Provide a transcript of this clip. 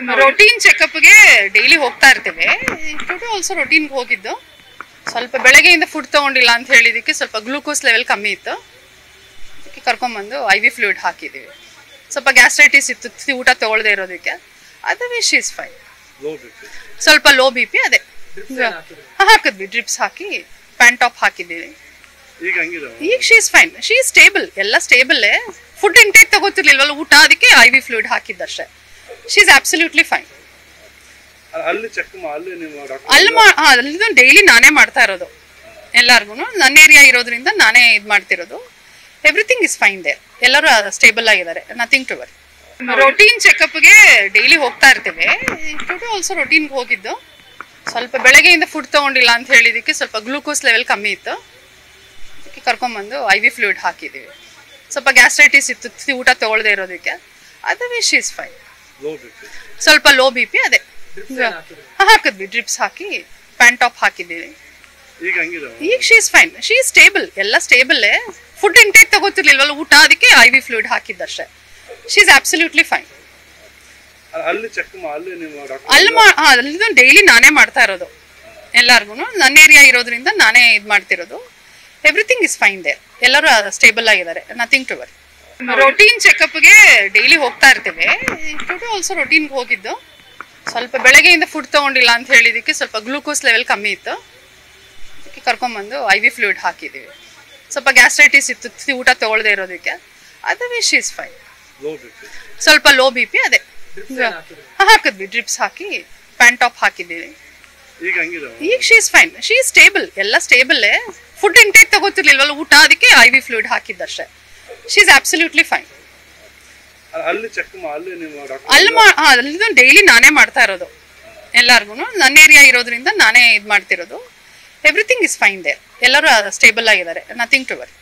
Routine ಚೆಕಪ್ಗೆ daily ಹೋಗ್ತಾ ಇರ್ತೀವಿ. ಟುಡೇ ಆಲ್ಸೋ ರೋಟೀನ್ಗೆ ಹೋಗಿದ್ದು. ಸ್ವಲ್ಪ ಬೆಳಗ್ಗೆಯಿಂದ ಫುಡ್ ತಗೊಂಡಿಲ್ಲ ಅಂತ ಹೇಳಿದಕ್ಕೆ ಸ್ವಲ್ಪ ಗ್ಲೂಕೋಸ್ ಲೆವೆಲ್ ಕಮ್ಮಿ ಇತ್ತು. ಅದಕ್ಕೆ ಕರ್ಕೊಂಡ್ಬಂದು IV ಫ್ಲೂಯಿಡ್ ಹಾಕಿದ್ದೀವಿ. ಸ್ವಲ್ಪ ಗ್ಯಾಸ್ಟ್ರೈಟಿಸ್ ಇತ್ತು ಊಟ ತಗೊಳ್ಳದೆ ಇರೋದಕ್ಕೆ. ಅದವೇ ಶಿ ಇಸ್ ಫೈನ್. ಸ್ವಲ್ಪ ಲೋ BP ಅದೇ ಹಾಕಿದ್ವಿ. ಡ್ರಿಪ್ಸ್ ಹಾಕಿ ಪ್ಯಾಂಟ್ ಟಾಪ್ ಹಾಕಿದ್ದೀವಿ. ಈಗ she is fine. She is stable. ಎಲ್ಲ ಸ್ಟೇಬಲ್. ಫುಡ್ ಇಂಟೇಕ್ ತಗೋತಿರ್ಲಿಲ್ವಲ್ಲ ಊಟ, ಅದಕ್ಕೆ IV ಫ್ಲೂಯಿಡ್ ಹಾಕಿದ್ದಷ್ಟೇ. She is absolutely fine. ಅಲ್ಲಿ ಡೈಲಿ ನಾನೇ ಮಾಡ್ತಾ ಇರೋದು ಎಲ್ಲಾರ್ಗು. ನನ್ನ ಏರಿಯಾ ಇರೋದ್ರಿಂದ ನಾನೇ ಇದು ಮಾಡ್ತಿರೋದು. Everything is fine there. ಎಲ್ಲರೂ ಸ್ಟೇಬಲ್ ಆಗಿದ್ದಾರೆ. Nothing to worry. ರೋಟೀನ್ ಚೆಕಪ್ಗೆ ಡೈಲಿ ಹೋಗ್ತಾ ಇರ್ತೀವಿ. ಟುಡೇ ಆಲ್ಸೋ ರೋಟೀನ್ಗೆ ಹೋಗಿದ್ದು. ಸ್ವಲ್ಪ ಬೆಳಗ್ಗೆಯಿಂದ ಫುಡ್ ತಗೊಂಡಿಲ್ಲ ಅಂತ ಹೇಳಿದಕ್ಕೆ ಸ್ವಲ್ಪ ಗ್ಲೂಕೋಸ್ ಲೆವೆಲ್ ಕಮ್ಮಿ ಇತ್ತು. ಅದಕ್ಕೆ ಕರ್ಕೊಂಡ್ಬಂದು IV ಫ್ಲೂಯಿಡ್ ಹಾಕಿದ್ದೀವಿ. ಸ್ವಲ್ಪ ಗ್ಯಾಸ್ಟ್ರೈಟಿಸ್ ಇತ್ತು ಊಟ ತಗೊಳ್ಳದೆ ಇರೋದಕ್ಕೆ. ಅದವೇ ಶಿ ಇಸ್ ಫೈನ್. ಸ್ವಲ್ಪ ಲೋ BP ಅದೇ ಹಾಕಿದ್ವಿ. ಡ್ರಿಪ್ಸ್ ಹಾಕಿ ಪ್ಯಾಂಟ್ ಟಾಪ್ ಹಾಕಿದ್ದೀವಿ. ಈಗ she is fine. She is stable. ಎಲ್ಲ ಸ್ಟೇಬಲ್. ಫುಡ್ ಇಂಟೇಕ್ ತಗೋತಿರ್ಲಿಲ್ವಲ್ಲ ಊಟ, ಅದಕ್ಕೆ IV ಫ್ಲೂಯಿಡ್ ಹಾಕಿದ್ದಷ್ಟೇ. She is absolutely fine. ಅಲ್ಲಿ ಡೈಲಿ ನಾನೇ ಮಾಡ್ತಾ ಇರೋದು ಎಲ್ಲಾರ್ಗು. ನನ್ನ ಏರಿಯಾ ಇರೋದ್ರಿಂದ ನಾನೇ ಇದು ಮಾಡ್ತಿರೋದು. Everything is fine there. ಎಲ್ಲರೂ ಸ್ಟೇಬಲ್ ಆಗಿದ್ದಾರೆ. Nothing to worry. ರೋಟೀನ್ ಚೆಕಪ್ಗೆ ಡೈಲಿ ಹೋಗ್ತಾ ಇರ್ತೀವಿ. ಟುಡೇ ಆಲ್ಸೋ ರೋಟೀನ್ಗೆ ಹೋಗಿದ್ದು. ಸ್ವಲ್ಪ ಬೆಳಗ್ಗೆಯಿಂದ ಫುಡ್ ತಗೊಂಡಿಲ್ಲ ಅಂತ ಹೇಳಿದಕ್ಕೆ ಸ್ವಲ್ಪ ಗ್ಲೂಕೋಸ್ ಲೆವೆಲ್ ಕಮ್ಮಿ ಇತ್ತು. ಅದಕ್ಕೆ ಕರ್ಕೊಂಡ್ಬಂದು IV ಫ್ಲೂಯಿಡ್ ಹಾಕಿದ್ದೀವಿ. ಸ್ವಲ್ಪ ಗ್ಯಾಸ್ಟ್ರೈಟಿಸ್ ಇತ್ತು ಊಟ ತಗೊಳ್ಳದೆ ಇರೋದಕ್ಕೆ. ಅದವೇ ಶಿ ಇಸ್ ಫೈನ್. ಸ್ವಲ್ಪ ಲೋ BP ಅದೇ ಹಾಕಿದ್ವಿ. ಡ್ರಿಪ್ಸ್ ಹಾಕಿ ಪ್ಯಾಂಟ್ ಟಾಪ್ ಹಾಕಿದ್ದೀವಿ. ಈಗ she is fine. She is stable. ಎಲ್ಲ ಸ್ಟೇಬಲ್. ಫುಡ್ ಇಂಟೇಕ್ ತಗೋತಿರ್ಲಿಲ್ವಲ್ಲ ಊಟ, ಅದಕ್ಕೆ IV ಫ್ಲೂಯಿಡ್ ಹಾಕಿದ್ದಷ್ಟೇ. She is absolutely fine. ಅಲ್ಲಿ ಡೈಲಿ ನಾನೇ ಮಾಡ್ತಾ ಇರೋದು ಎಲ್ಲಾರ್ಗು. ನನ್ನ ಏರಿಯಾ ಇರೋದ್ರಿಂದ ನಾನೇ ಇದು ಮಾಡ್ತಿರೋದು. Everything is fine there. ಎಲ್ಲರೂ ಸ್ಟೇಬಲ್ ಆಗಿದ್ದಾರೆ. Nothing to worry.